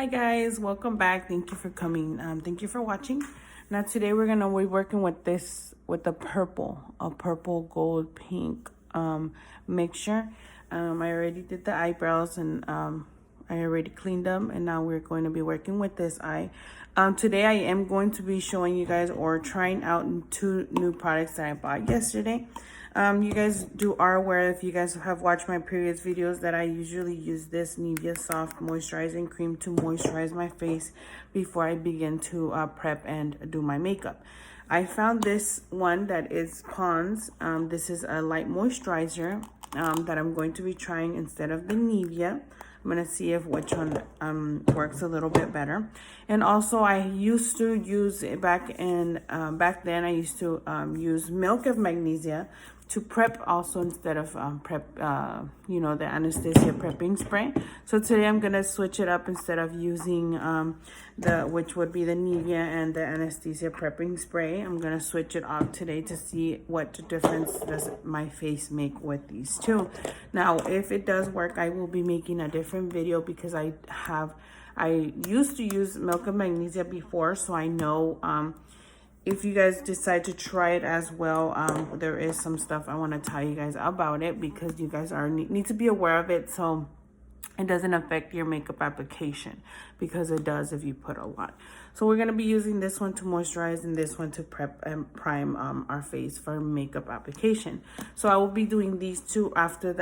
guys, welcome back. Thank you for coming. Thank you for watching. Now today we're gonna be working with a purple gold pink mixture. I already did the eyebrows and I already cleaned them, and now we're going to be working with this eye. Today I am going to be showing you guys or trying out 2 new products that I bought yesterday. You guys are aware, if you guys have watched my previous videos, that I usually use this Nivea Soft Moisturizing Cream to moisturize my face before I begin to prep and do my makeup. I found this one that is Pond's. This is a light moisturizer that I'm going to be trying instead of the Nivea. I'm going to see if which one works a little bit better. And also I used to use it back then I used to use Milk of Magnesia to prep also instead of the Anastasia prepping spray. So today I'm going to switch it up. Instead of using which would be the Nivea and the Anastasia prepping spray, I'm going to switch it up today to see what difference does my face make with these two. Now, if it does work, I will be making a different video because I used to use Milk of Magnesia before, so I know if you guys decide to try it as well, there is some stuff I want to tell you guys about it because you guys need to be aware of it so it doesn't affect your makeup application, because it does if you put a lot. So we're going to be using this one to moisturize and this one to prep and prime our face for makeup application. So I will be doing these two after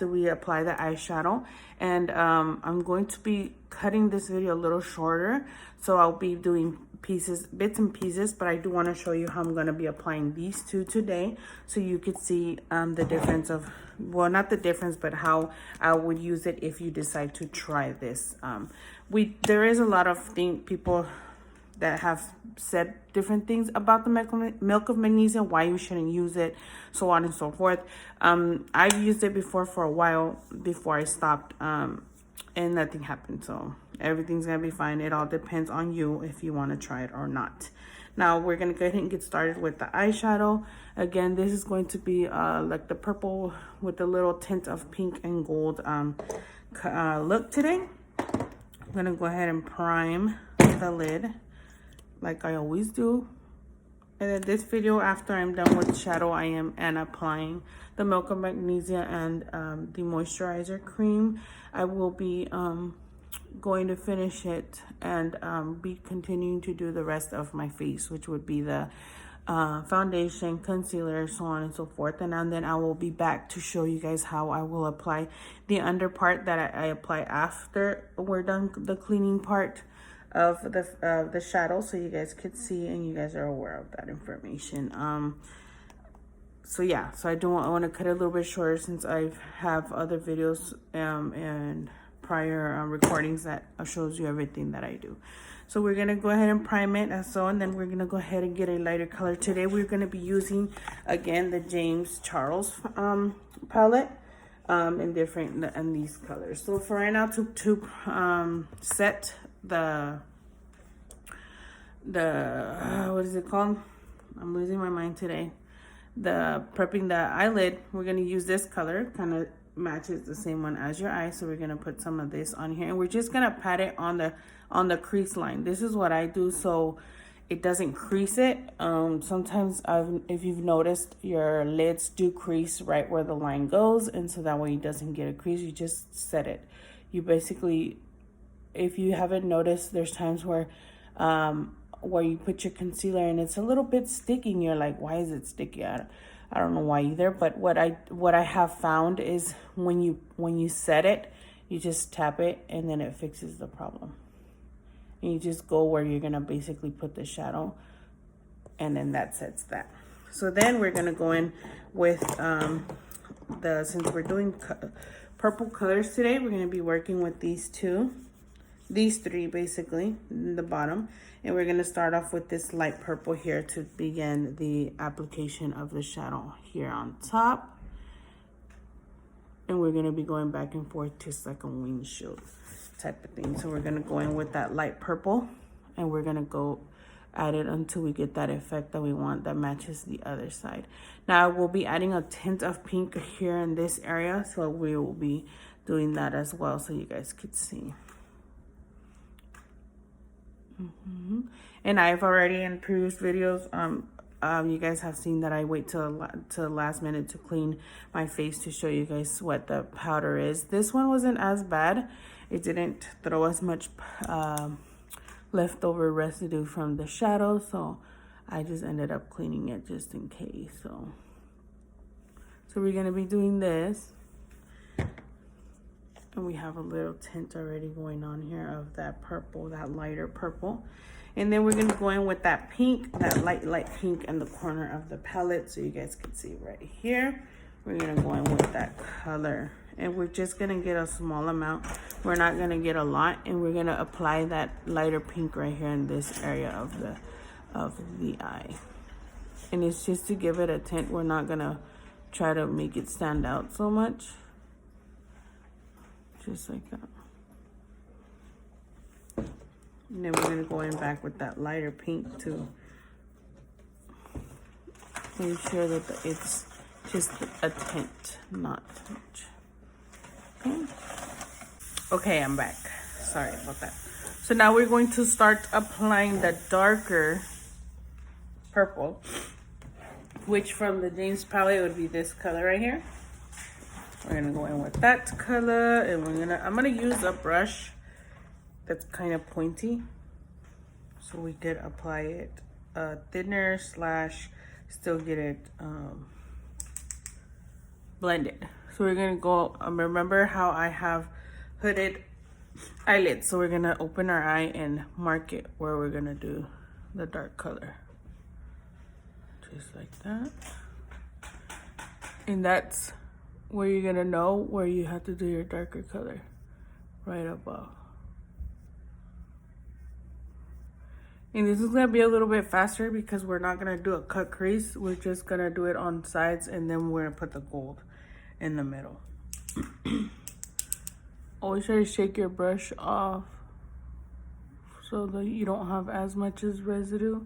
we apply the eyeshadow, and I'm going to be cutting this video a little shorter, so I'll be doing bits and pieces, but I do want to show you how I'm going to be applying these two today, so you could see the difference of, well, not the difference, but how I would use it if you decide to try this. There is a lot of people that have said different things about the Milk of Magnesia, why you shouldn't use it, so on and so forth. I've used it before for a while before I stopped, and nothing happened, so everything's gonna be fine. It all depends on you if you want to try it or not. Now we're gonna go ahead and get started with the eyeshadow. Again, this is going to be like the purple with a little tint of pink and gold look today. I'm gonna go ahead and prime the lid like I always do. And then this video, after I'm done with shadow, I am applying the Milk of Magnesia and the moisturizer cream. I will be going to finish it and be continuing to do the rest of my face, which would be the foundation, concealer, so on and so forth. And then I will be back to show you guys how I will apply the under part that I apply after we're done the cleaning part of the shadow, so you guys could see and you guys are aware of that information. So yeah, so I want to cut it a little bit shorter since I have other videos and prior recordings that shows you everything that I do. So we're gonna go ahead and prime it and then we're gonna go ahead and get a lighter color. Today we're gonna be using again the James Charles palette in these colors. So for right now, to set the what is it called? I'm losing my mind today. The prepping the eyelid, we're gonna use this color, kind of matches the same one as your eye, so we're gonna put some of this on here, and we're just gonna pat it on the crease line. This is what I do so it doesn't crease it. Sometimes if you've noticed, your lids do crease right where the line goes, and so that way it doesn't get a crease. You just set it. You basically, if you haven't noticed, there's times where you put your concealer and it's a little bit sticky and you're like, why is it sticky? I don't know why either, but what I have found is when you set it, you just tap it and then it fixes the problem. And you just go where you're gonna basically put the shadow, and then that sets that. So then we're gonna go in with since we're doing purple colors today, we're gonna be working with these three basically in the bottom, and we're gonna start off with this light purple here to begin the application of the shadow here on top, and we're gonna be going back and forth just like a windshield type of thing. So we're gonna go in with that light purple, and we're gonna go at it until we get that effect that we want that matches the other side. Now we'll be adding a tint of pink here in this area, so we will be doing that as well so you guys could see. And I've already in previous videos, you guys have seen that I wait till the last minute to clean my face to show you guys what the powder is. This one wasn't as bad. It didn't throw as much leftover residue from the shadow, so I just ended up cleaning it just in case. So we're gonna be doing this. And we have a little tint already going on here of that purple, that lighter purple. And then we're gonna go in with that pink, that light pink in the corner of the palette, so you guys can see right here. We're gonna go in with that color. And we're just gonna get a small amount. We're not gonna get a lot, and we're gonna apply that lighter pink right here in this area of the eye. And it's just to give it a tint. We're not gonna try to make it stand out so much. Just like that. And then we're gonna go in back with that lighter pink to make sure that it's just a tint, not much. Okay. Okay, I'm back. Sorry about that. So now we're going to start applying the darker purple, which from the James palette would be this color right here. We're gonna go in with that color, and I'm gonna use a brush that's kind of pointy, so we could apply it thinner slash still get it blended. So we're gonna go, remember how I have hooded eyelids, so we're gonna open our eye and mark it where we're gonna do the dark color. Just like that. And that's where you're gonna know where you have to do your darker color, right above. And this is gonna be a little bit faster because we're not gonna do a cut crease. We're just gonna do it on sides, and then we're gonna put the gold in the middle. Always try to shake your brush off so that you don't have as much as residue.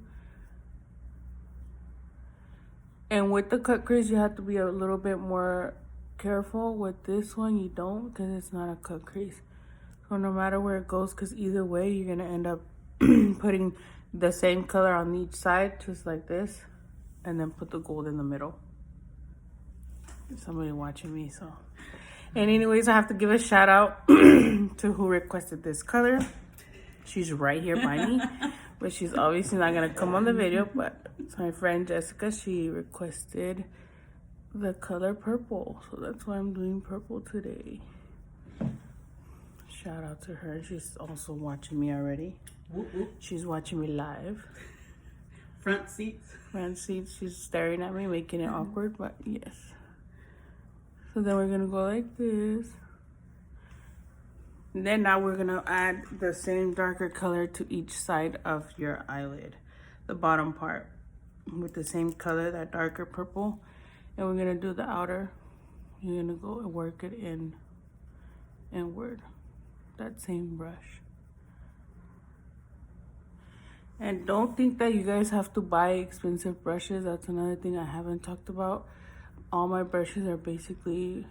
And with the cut crease, you have to be a little bit more careful. With this one, you don't, because it's not a cut crease. So no matter where it goes, because either way, you're gonna end up putting the same color on each side, just like this, and then put the gold in the middle. There's somebody watching me, so. And anyways, I have to give a shout out to who requested this color. She's right here by me, but she's obviously not gonna come on the video, but it's my friend Jessica. She requested the color purple, so that's why I'm doing purple today. Shout out to her. She's also watching me already. She's watching me live. Front seats. Front seats. She's staring at me, making it awkward, but yes. So then we're gonna go like this. And then now we're gonna add the same darker color to each side of your eyelid, the bottom part, with the same color, that darker purple. And we're gonna do the outer. You're gonna go and work it inward, that same brush. And don't think that you guys have to buy expensive brushes. That's another thing I haven't talked about. All my brushes are basically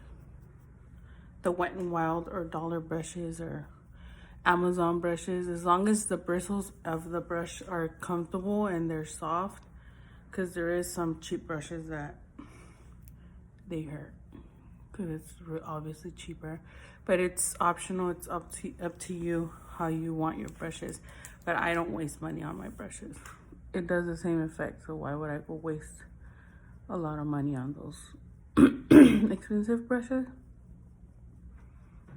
the Wet n Wild or dollar brushes or Amazon brushes, as long as the bristles of the brush are comfortable and they're soft, because there is some cheap brushes that they hurt because it's obviously cheaper, but it's optional. It's up to you how you want your brushes, but I don't waste money on my brushes. It does the same effect, so why would I go waste a lot of money on those expensive brushes?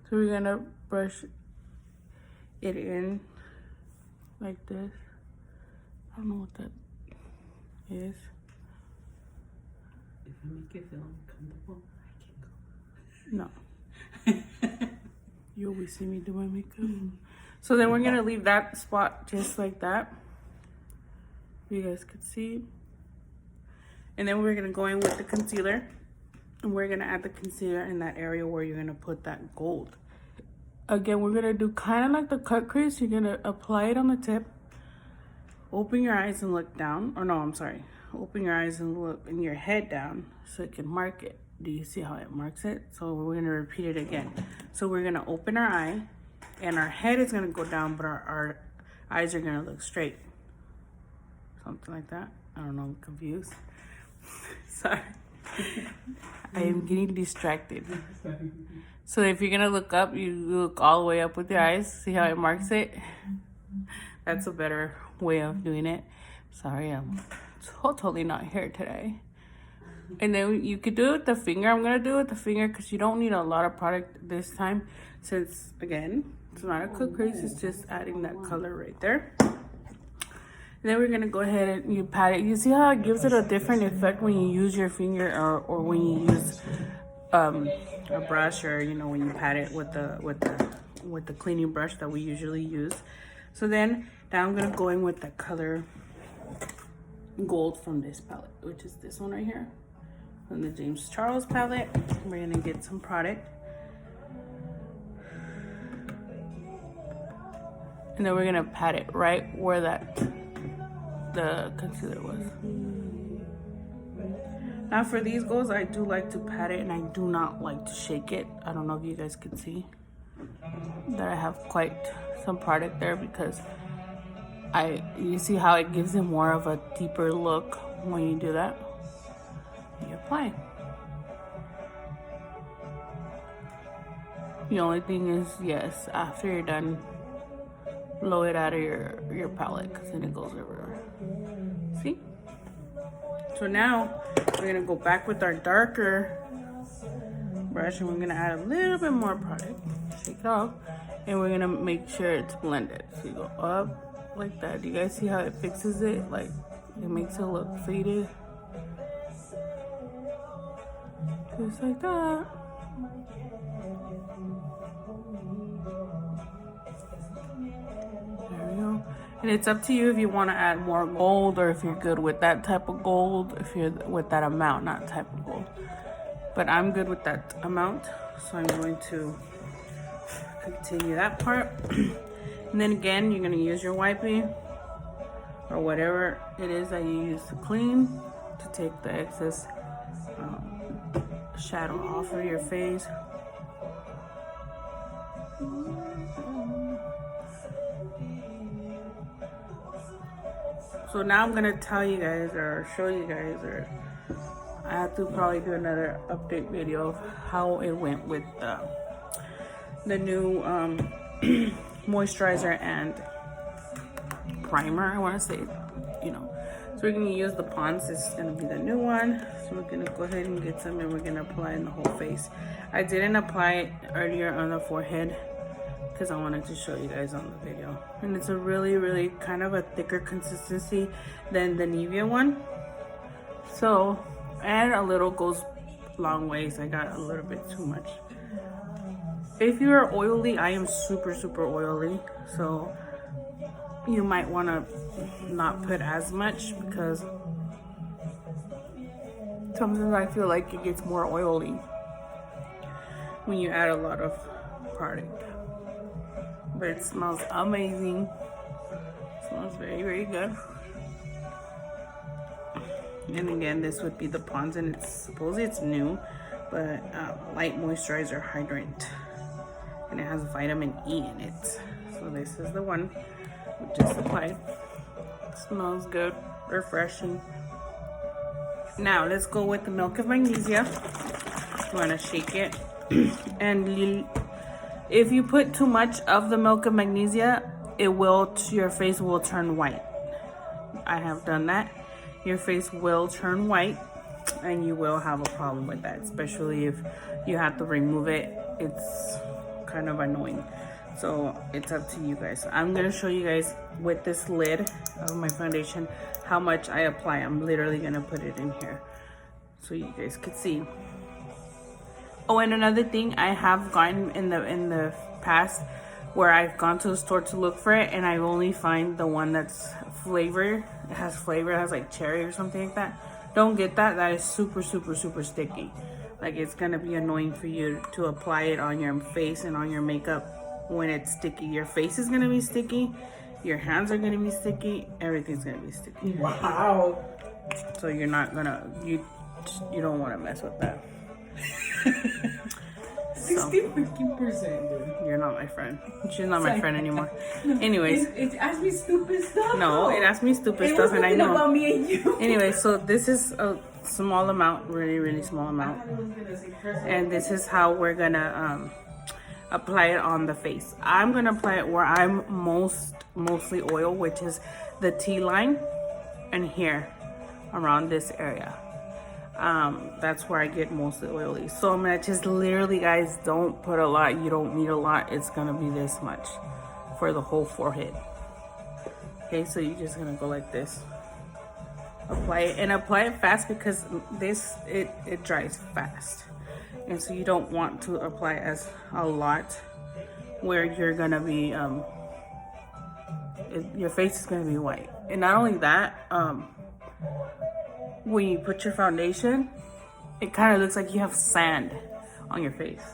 So we're gonna brush it in like this. I don't know what that is. If you make it feel uncomfortable, I can go. No. You always see me do my makeup. So then we're gonna leave that spot just like that. You guys could see. And then we're gonna go in with the concealer. And we're gonna add the concealer in that area where you're gonna put that gold. Again, we're gonna do kind of like the cut crease. You're gonna apply it on the tip. Open your eyes and look down. Or no, I'm sorry. Open your eyes and look in your head down so it can mark it. Do you see how it marks it? So we're gonna repeat it again. So we're gonna open our eye and our head is gonna go down, but our eyes are gonna look straight. Something like that. I don't know, I'm confused. Sorry. I am getting distracted. So if you're gonna look up, you look all the way up with your eyes. See how it marks it? That's a better way of doing it. Sorry, I'm totally not here today. And then you could do it with the finger. I'm gonna do it with the finger because you don't need a lot of product this time. Since again, it's not a cook crease, it's just adding that color right there. And then we're gonna go ahead and you pat it. You see how it gives it a different effect when you use your finger or when you use a brush, or you know, when you pat it with the cleaning brush that we usually use. So then now I'm gonna go in with the color gold from this palette, which is this one right here, from the James Charles palette. We're gonna get some product, and then we're gonna pat it right where the concealer was. Now for these golds, I do like to pat it and I do not like to shake it. I don't know if you guys can see that I have quite some product there because you see how it gives it more of a deeper look when you do that. You apply. The only thing is, yes, after you're done, blow it out of your palette because then it goes everywhere. See? So now we're gonna go back with our darker brush and we're gonna add a little bit more product. Shake it off, and we're gonna make sure it's blended. So you go up like that. Do you guys see how it fixes it? Like it makes it look faded. Just like that. There we go. And it's up to you if you want to add more gold or if you're good with that type of gold, if you're with that amount, not type of gold. But I'm good with that amount, so I'm going to continue that part. And then again, you're going to use your wipey or whatever it is that you use to clean to take the excess shadow off of your face. So now I'm gonna tell you guys or show you guys, or I have to probably do another update video of how it went with the new moisturizer and primer, I want to say, you know. So we're gonna use the Pond's. This is gonna be the new one. So we're gonna go ahead and get some and we're gonna apply it in the whole face. I didn't apply it earlier on the forehead because I wanted to show you guys on the video. And it's a really kind of a thicker consistency than the Nivea one. So, and a little goes long ways. I got a little bit too much. If you are oily, I am super oily. So you might want to not put as much because sometimes I feel like it gets more oily when you add a lot of product. But it smells amazing. It smells very good. And again, this would be the Pond's, and it's supposedly it's new, but light moisturizer hydrant, and it has vitamin E in it. So this is the one we just applied. It smells good, refreshing. Now let's go with the Milk of Magnesia. You want to shake it, and if you put too much of the Milk of Magnesia, your face will turn white. I have done that. Your face will turn white and you will have a problem with that, especially if you have to remove it. It's kind of annoying. So it's up to you guys. I'm gonna show you guys with this lid of my foundation how much I apply. I'm literally gonna put it in here so you guys could see. Oh, and another thing, I have gone in the past where I've gone to the store to look for it, and I only find the one that's flavor. It has flavor. It has like cherry or something like that. Don't get that. That is super sticky. Like it's gonna be annoying for you to apply it on your face and on your makeup when it's sticky. Your face is gonna be sticky. Your hands are gonna be sticky. Everything's gonna be sticky. Wow. So you're not gonna. You don't want to mess with that. So 60% dude. you're not my friend. She's not my friend anymore. No, Anyways. it asked me stupid stuff. No, it asked me stupid It stuff, was and I nothing know. about me and you. Anyway, so this is a small amount, really small amount, and this is how we're gonna apply it on the face. I'm gonna apply it where I'm mostly oil, which is the T-line and here around this area. That's where I get mostly oily. So I'm gonna just literally, guys, don't put a lot. You don't need a lot. It's gonna be this much for the whole forehead. Okay, so you're just gonna go like this. Apply it, and apply it fast, because it dries fast, and so you don't want to apply as a lot where you're gonna be your face is gonna be white. And not only that, when you put your foundation, it kind of looks like you have sand on your face.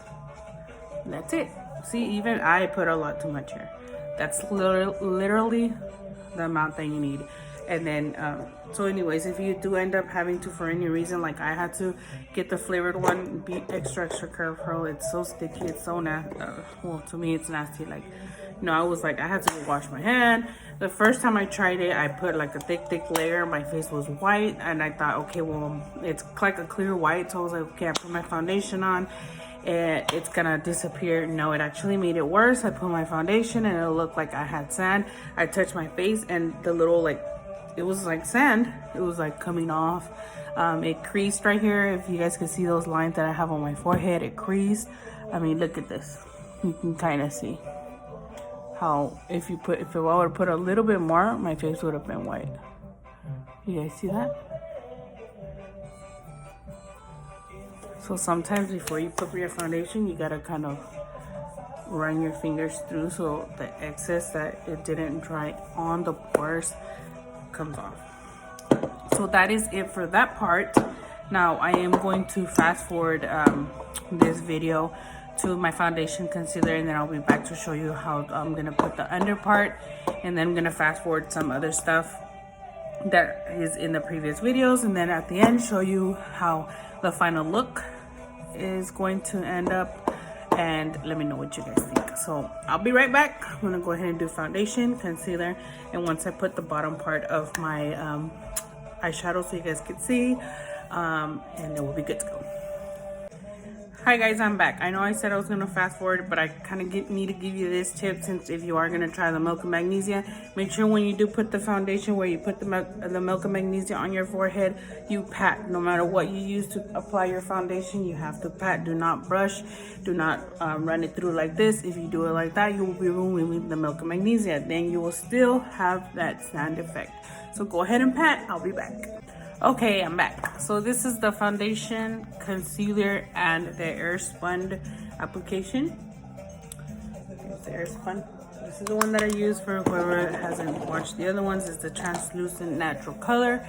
And that's it. See, even I put a lot too much here. That's literally the amount that you need. And then so anyways, if you do end up having to, for any reason, like I had to, get the flavored one, be extra careful. It's so sticky, it's so nasty. Well, to me it's nasty. Like, you know, I was like, I had to go wash my hand. The first time I tried it, I put like a thick layer. My face was white, and I thought, okay, well, it's like a clear white. So I was like, okay, I put my foundation on and it's gonna disappear. No, it actually made it worse. I put my foundation and it looked like I had sand. I touched my face and the little, like, it was like sand. It was like coming off. It creased right here. If you guys can see those lines that I have on my forehead, it creased. I mean, look at this. You can kind of see how if I would have put a little bit more, my face would have been white. You guys see that? So sometimes before you put your foundation, you gotta kind of run your fingers through so the excess that it didn't dry on the pores comes off. So that is it for that part. Now I am going to fast forward this video to my foundation, concealer, and then I'll be back to show you how I'm gonna put the under part, and then I'm gonna fast forward some other stuff that is in the previous videos, and then at the end show you how the final look is going to end up, and let me know what you guys think. So I'll be right back. I'm gonna go ahead and do foundation, concealer, and once I put the bottom part of my eyeshadow so you guys can see, and then we'll be good to go. Hi guys, I'm back. I know I said I was gonna fast forward, but I kind of need to give you this tip, since if you are gonna try the Milk of Magnesia, make sure when you do put the foundation, where you put the Milk of Magnesia on your forehead, you pat. No matter what you use to apply your foundation, you have to pat. Do not brush. Do not run it through like this. If you do it like that, you will be removing the Milk of Magnesia. Then you will still have that sand effect. So go ahead and pat. I'll be back. Okay, I'm back. So this is the foundation, concealer, and the Airspun application. It's the Airspun. This is the one that I use for whoever hasn't watched the other ones. It's the translucent natural color.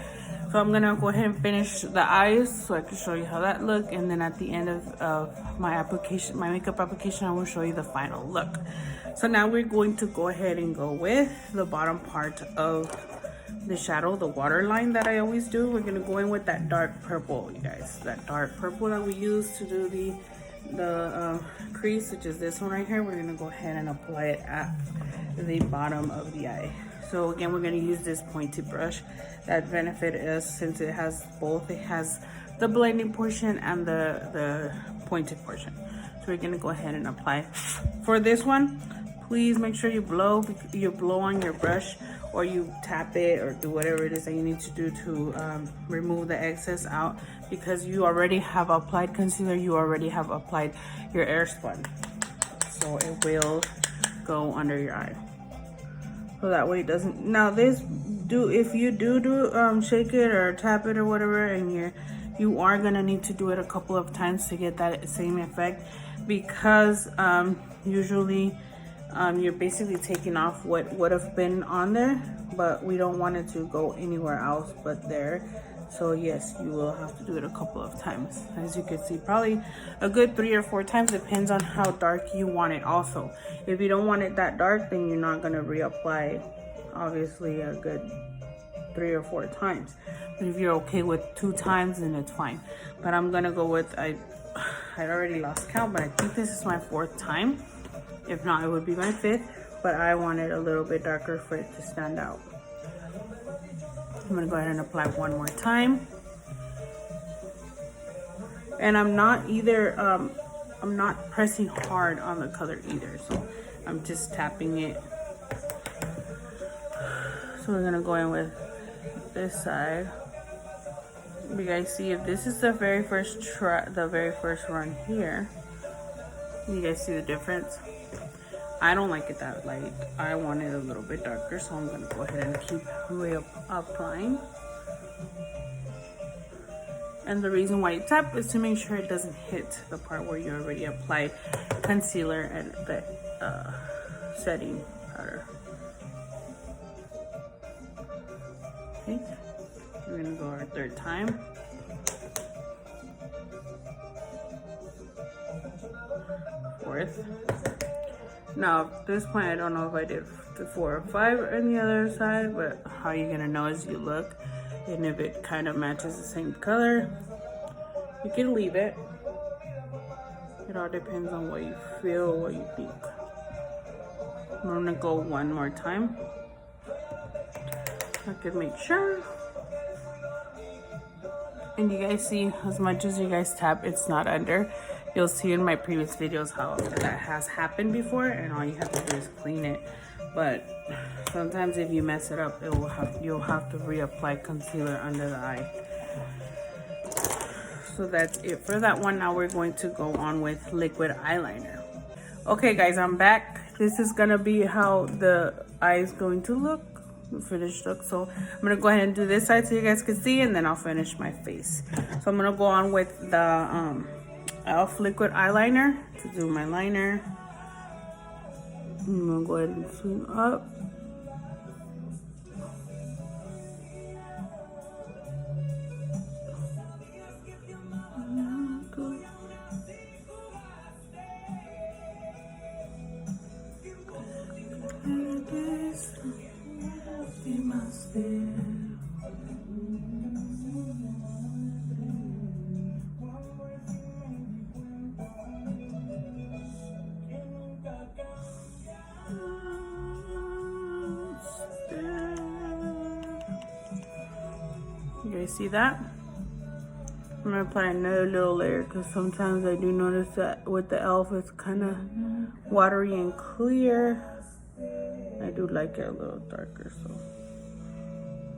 So I'm gonna go ahead and finish the eyes so I can show you how that look, and then at the end of my application, my makeup application, I will show you the final look. So now we're going to go ahead and go with the bottom part of the shadow, the waterline that I always do. We're gonna go in with that dark purple, you guys. That dark purple that we use to do the crease, which is this one right here. We're gonna go ahead and apply it at the bottom of the eye. So again, we're gonna use this pointed brush. That benefit is, since it has both, it has the blending portion and the pointed portion. So we're gonna go ahead and apply. For this one, please make sure you blow on your brush, or you tap it, or do whatever it is that you need to do to remove the excess out, because you already have applied concealer, you already have applied your Airspun, so it will go under your eye. So that way it doesn't. Now this, if you do shake it or tap it or whatever, and you are gonna need to do it a couple of times to get that same effect, because usually you're basically taking off what would have been on there, but we don't want it to go anywhere else but there. So yes, you will have to do it a couple of times. As you can see, probably a good 3 or 4 times, depends on how dark you want it also. If you don't want it that dark, then you're not gonna reapply, obviously, a good 3 or 4 times. But if you're okay with 2 times, then it's fine. But I'm gonna go with, I'd already lost count, but I think this is my 4th time. If not, it would be my 5th, but I want it a little bit darker for it to stand out. I'm gonna go ahead and apply one more time. And I'm not pressing hard on the color either, so I'm just tapping it. So we're gonna go in with this side. You guys see, if this is the very first run here, you guys see the difference? I don't like it that light. I want it a little bit darker, so I'm gonna go ahead and keep applying. And the reason why you tap is to make sure it doesn't hit the part where you already applied concealer and the setting powder. Okay, we're gonna go our 3rd time. Fourth. Now at this point, I don't know if I did the 4 or 5 on the other side, but how you're gonna know is you look, and if it kind of matches the same color, you can leave it. It all depends on what you feel, what you think. I'm gonna go one more time. I can make sure. And you guys see, as much as you guys tap, it's not under. You'll see in my previous videos how that has happened before, and all you have to do is clean it. But sometimes if you mess it up, you'll have to reapply concealer under the eye. So that's it for that one. Now we're going to go on with liquid eyeliner. Okay guys, I'm back. This is gonna be how the eye is going to look, the finished look. So I'm gonna go ahead and do this side so you guys can see, and then I'll finish my face. So I'm gonna go on with the e.l.f. liquid eyeliner to do my liner. I'm gonna go ahead and zoom up. You guys see that? I'm gonna apply another little layer because sometimes I do notice that with the e.l.f. it's kind of watery and clear. I do like it a little darker, so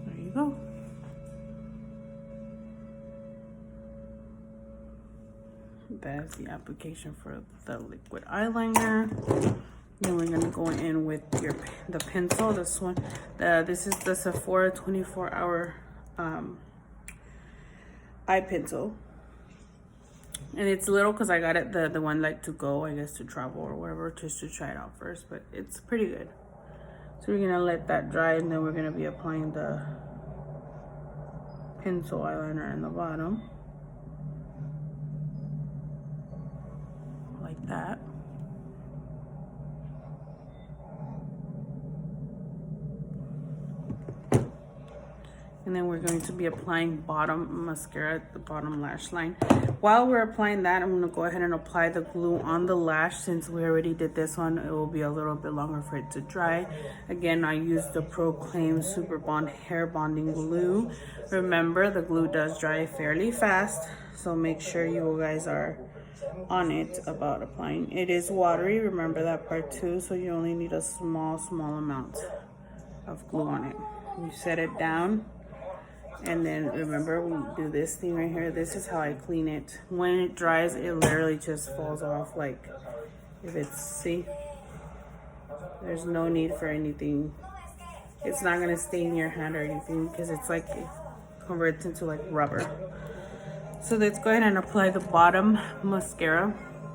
there you go. That's the application for the liquid eyeliner. Then we're gonna go in with the pencil. This one, this is the Sephora 24-hour eye pencil, and it's little because I got it the one like to go, I guess, to travel or whatever, just to try it out first, but it's pretty good. So we're gonna let that dry, and then we're gonna be applying the pencil eyeliner in the bottom like that. And then we're going to be applying bottom mascara at the bottom lash line. While we're applying that, I'm going to go ahead and apply the glue on the lash. Since we already did this one, it will be a little bit longer for it to dry. Again, I used the Proclaim Super Bond Hair Bonding Glue. Remember, the glue does dry fairly fast, so make sure you guys are on it about applying. It is watery, remember that part too, so you only need a small amount of glue on it. You set it down. And then remember, we do this thing right here. This is how I clean it. When it dries, it literally just falls off. Like, if it's, see, there's no need for anything. It's not gonna stain your hand or anything because it's like, it converts into like rubber. So let's go ahead and apply the bottom mascara.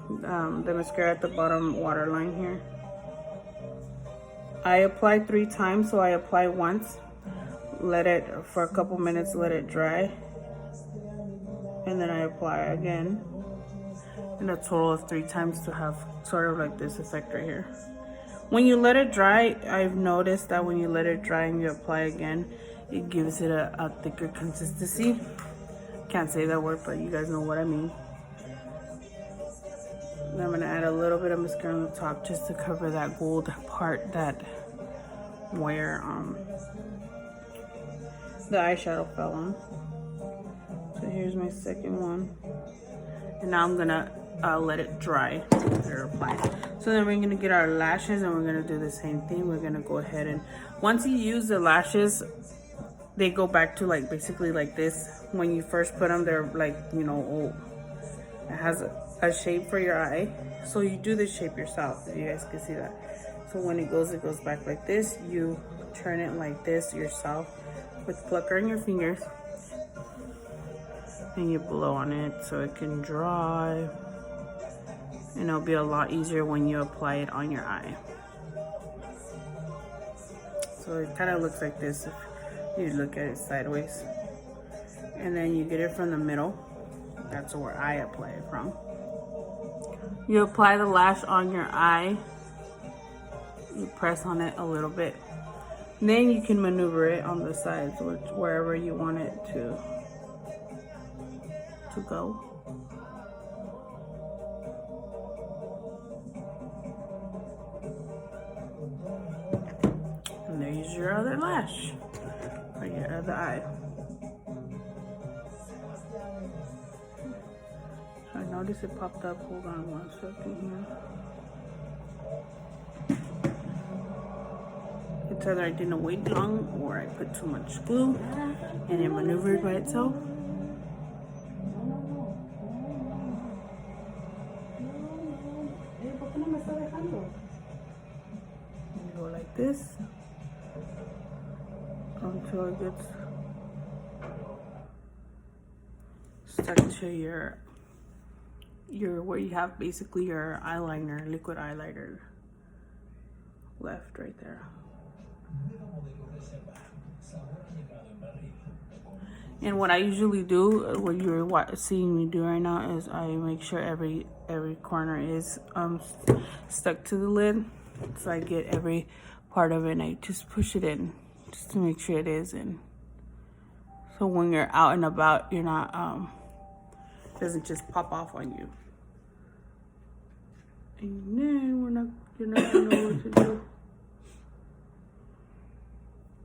The mascara at the bottom waterline here. I applied 3 times, so I apply once. Let it for a couple minutes, let it dry, and then I apply again, and a total of 3 times to have sort of like this effect right here. When you let it dry, I've noticed that when you let it dry and you apply again, it gives it a thicker consistency. Can't say that word, but you guys know what I mean. And I'm gonna add a little bit of mascara on the top just to cover that gold part that where the eyeshadow fell on. So here's my second one. And now I'm gonna let it dry or apply. So then we're gonna get our lashes and we're gonna do the same thing. We're gonna go ahead and once you use the lashes, they go back to like basically like this. When you first put them, they're like, you know, it has a shape for your eye. So you do the shape yourself, if you guys can see that. So when it goes back like this. You turn it like this yourself with plucker in your fingers. And you blow on it so it can dry. And it'll be a lot easier when you apply it on your eye. So it kind of looks like this if you look at it sideways. And then you get it from the middle. That's where I apply it from. You apply the lash on your eye. You press on it a little bit. Then you can maneuver it on the sides, wherever you want it to go. And there's your other lash, or your other eye. I noticed it popped up. Hold on 1 second here. It's either I didn't wait long or I put too much glue and it maneuvered by itself. You go like this until it gets stuck to your where you have basically your eyeliner, liquid eyeliner left right there. And what I usually do, what you're seeing me do right now, is I make sure every corner is stuck to the lid. So I get every part of it and I just push it in just to make sure it is in. So when you're out and about, you're not it doesn't just pop off on you. And then you're not gonna know what to do.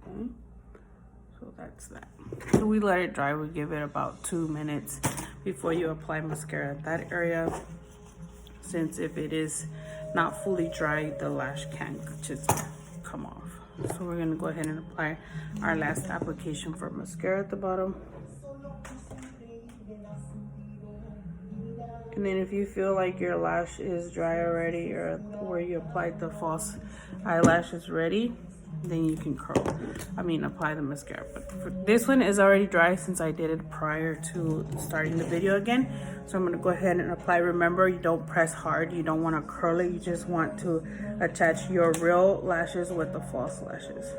Okay. So that's that. So we let it dry. We give it about 2 minutes before you apply mascara at that area. Since if it is not fully dry, the lash can't just come off. So we're gonna go ahead and apply our last application for mascara at the bottom. And then if you feel like your lash is dry already, or where you applied the false eyelash is ready, then you can apply the mascara. But for this one is already dry since I did it prior to starting the video again. So I'm gonna go ahead and apply. Remember, you don't press hard. You don't wanna curl it. You just want to attach your real lashes with the false lashes.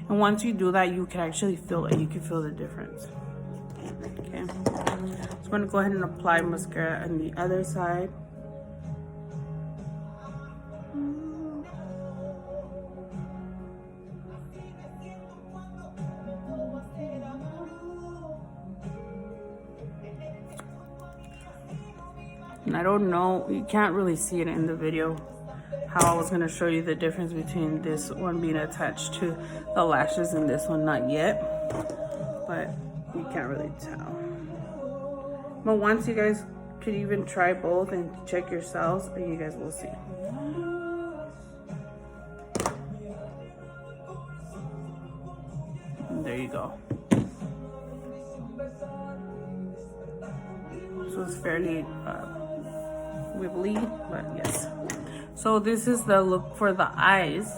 And once you do that, you can actually feel it. You can feel the difference. Okay. So I'm gonna go ahead and apply mascara on the other side. And I don't know, you can't really see it in the video, how I was going to show you the difference between this one being attached to the lashes and this one not yet. But you can't really tell. But once you guys could even try both and check yourselves, and you guys will see. And there you go. So it's fairly wibbly, but yes. So this is the look for the eyes,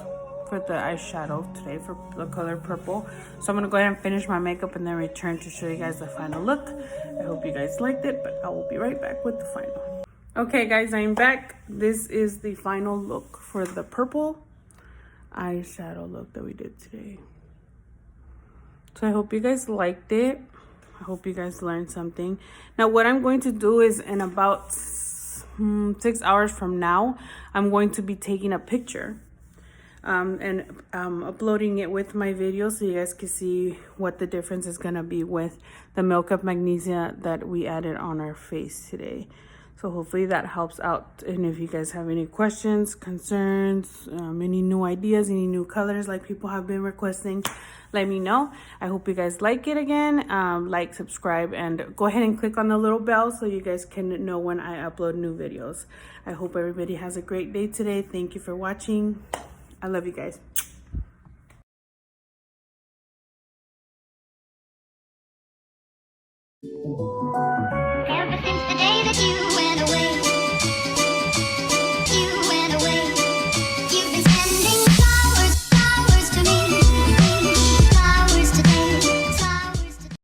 for the eyeshadow today, for the color purple. So I'm gonna go ahead and finish my makeup and then return to show you guys the final look. I hope you guys liked it, but I will be right back with the final. Okay guys, I'm back. This is the final look for the purple eyeshadow look that we did today. So I hope you guys liked it. I hope you guys learned something. Now what I'm going to do is in about 6 hours from now, I'm going to be taking a picture and uploading it with my video so you guys can see what the difference is gonna be with the Milk of Magnesia that we added on our face today. So hopefully that helps out. And if you guys have any questions, concerns, any new ideas, any new colors like people have been requesting, let me know. I hope you guys like it again. Like, subscribe, and go ahead and click on the little bell so you guys can know when I upload new videos. I hope everybody has a great day today. Thank you for watching. I love you guys. Ever since the day that you